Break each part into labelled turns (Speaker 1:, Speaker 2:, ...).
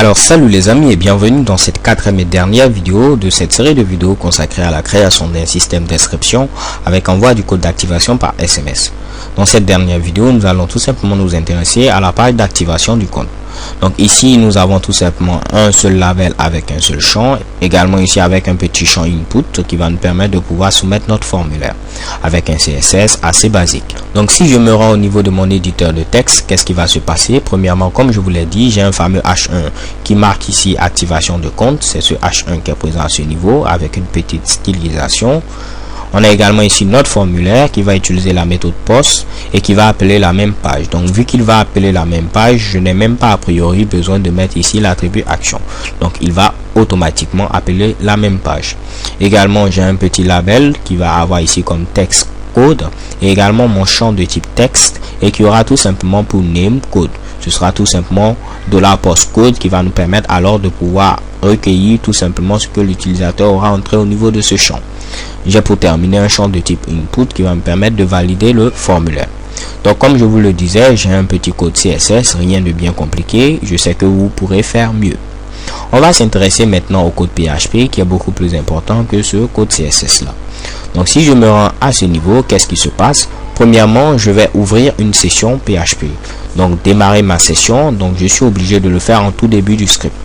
Speaker 1: Alors salut les amis et bienvenue dans cette quatrième et dernière vidéo de cette série de vidéos consacrée à la création d'un système d'inscription avec envoi du code d'activation par SMS. Dans cette dernière vidéo, nous allons tout simplement nous intéresser à la page d'activation du compte. Donc ici, nous avons tout simplement un seul label avec un seul champ, également ici avec un petit champ input qui va nous permettre de pouvoir soumettre notre formulaire avec un CSS assez basique. Donc si je me rends au niveau de mon éditeur de texte, qu'est-ce qui va se passer? Premièrement, comme je vous l'ai dit, j'ai un fameux H1 qui marque ici activation de compte. C'est ce H1 qui est présent à ce niveau avec une petite stylisation. On a également ici notre formulaire qui va utiliser la méthode POST et qui va appeler la même page. Donc vu qu'il va appeler la même page, je n'ai même pas a priori besoin de mettre ici l'attribut action. Donc il va automatiquement appeler la même page. Également j'ai un petit label qui va avoir ici comme texte code et également mon champ de type texte et qui aura tout simplement pour name code. Ce sera tout simplement $postcode qui va nous permettre alors de pouvoir recueillir tout simplement ce que l'utilisateur aura entré au niveau de ce champ. J'ai pour terminer un champ de type input qui va me permettre de valider le formulaire. Donc comme je vous le disais, j'ai un petit code CSS, rien de bien compliqué. Je sais que vous pourrez faire mieux. On va s'intéresser maintenant au code PHP qui est beaucoup plus important que ce code CSS là. Donc si je me rends à ce niveau, qu'est-ce qui se passe? Premièrement, je vais ouvrir une session PHP. Donc démarrer ma session, donc je suis obligé de le faire en tout début du script.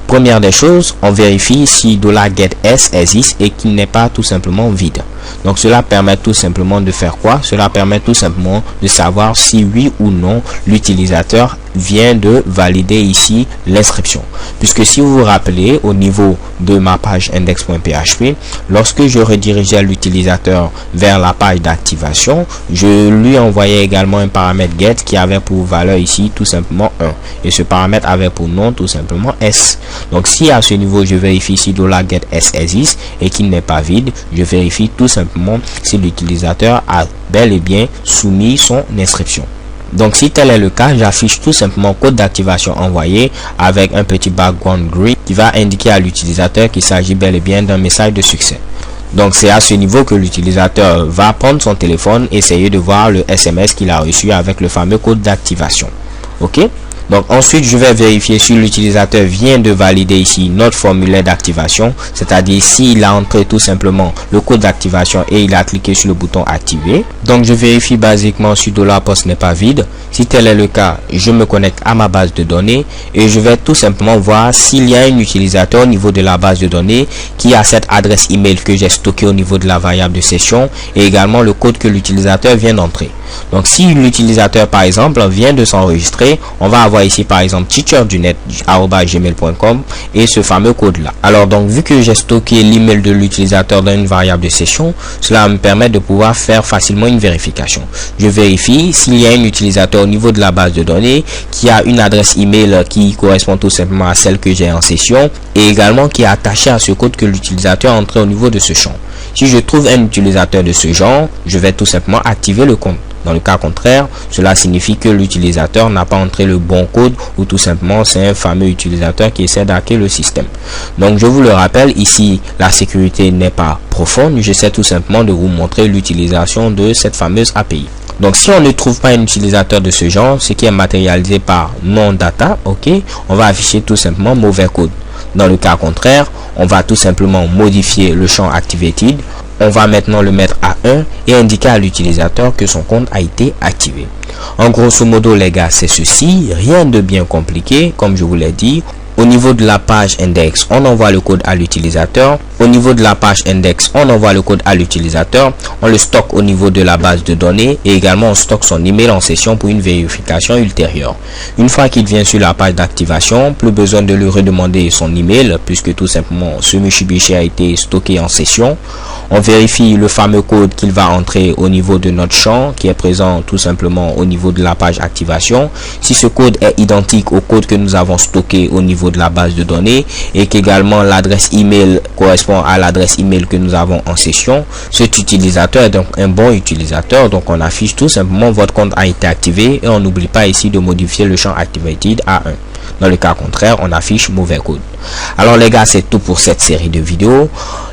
Speaker 1: Première des choses, on vérifie si $getS existe et qu'il n'est pas tout simplement vide. Donc cela permet tout simplement de faire quoi? Cela permet tout simplement de savoir si oui ou non l'utilisateur vient de valider ici l'inscription. Puisque si vous vous rappelez au niveau de ma page index.php, lorsque je redirigeais l'utilisateur vers la page d'activation, je lui envoyais également un paramètre get qui avait pour valeur ici tout simplement 1 et ce paramètre avait pour nom tout simplement s. Donc si à ce niveau je vérifie ici $getS existe et qu'il n'est pas vide, je vérifie tout simplement si l'utilisateur a bel et bien soumis son inscription. Donc si tel est le cas, j'affiche tout simplement code d'activation envoyé avec un petit background gris qui va indiquer à l'utilisateur qu'il s'agit bel et bien d'un message de succès. Donc c'est à ce niveau que l'utilisateur va prendre son téléphone et essayer de voir le SMS qu'il a reçu avec le fameux code d'activation. Ok? Donc ensuite je vais vérifier si l'utilisateur vient de valider ici notre formulaire d'activation, c'est-à-dire s'il a entré tout simplement le code d'activation et il a cliqué sur le bouton activer. Donc je vérifie basiquement si $post n'est pas vide. Si tel est le cas, je me connecte à ma base de données et je vais tout simplement voir s'il y a un utilisateur au niveau de la base de données qui a cette adresse email que j'ai stocké au niveau de la variable de session et également le code que l'utilisateur vient d'entrer. Donc si l'utilisateur par exemple vient de s'enregistrer, on va avoir ici par exemple teacherdunet@gmail.com et ce fameux code là. Alors donc vu que j'ai stocké l'email de l'utilisateur dans une variable de session, cela me permet de pouvoir faire facilement une vérification. Je vérifie s'il y a un utilisateur au niveau de la base de données qui a une adresse email qui correspond tout simplement à celle que j'ai en session et également qui est attachée à ce code que l'utilisateur a entré au niveau de ce champ. Si je trouve un utilisateur de ce genre, je vais tout simplement activer le compte. Dans le cas contraire, cela signifie que l'utilisateur n'a pas entré le bon code ou tout simplement c'est un fameux utilisateur qui essaie d'hacker le système. Donc je vous le rappelle, ici la sécurité n'est pas profonde, j'essaie tout simplement de vous montrer l'utilisation de cette fameuse API. Donc si on ne trouve pas un utilisateur de ce genre, ce qui est matérialisé par non data, ok, on va afficher tout simplement mauvais code. Dans le cas contraire, on va tout simplement modifier le champ activated. On va maintenant le mettre à 1 et indiquer à l'utilisateur que son compte a été activé. En grosso modo les gars, c'est ceci, rien de bien compliqué comme je vous l'ai dit. Au niveau de la page index, on envoie le code à l'utilisateur. Au niveau de la page index, on envoie le code à l'utilisateur. On le stocke au niveau de la base de données et également on stocke son email en session pour une vérification ultérieure. Une fois qu'il vient sur la page d'activation, plus besoin de lui redemander son email puisque tout simplement ce Mitsubishi a été stocké en session. On vérifie le fameux code qu'il va entrer au niveau de notre champ qui est présent tout simplement au niveau de la page activation. Si ce code est identique au code que nous avons stocké au niveau de la base de données et qu'également l'adresse email correspond à l'adresse email que nous avons en session, cet utilisateur est donc un bon utilisateur. Donc on affiche tout simplement votre compte a été activé et on n'oublie pas ici de modifier le champ activated à 1. Dans le cas contraire, on affiche mauvais code. Alors les gars, c'est tout pour cette série de vidéos.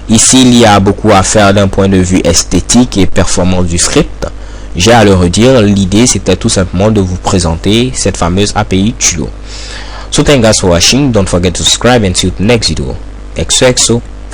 Speaker 1: Ici, il y a beaucoup à faire d'un point de vue esthétique et performance du script. J'ai à le redire, l'idée c'était tout simplement de vous présenter cette fameuse API Tulo. So thank you guys for watching. Don't forget to subscribe and see you in the next video. XOXO.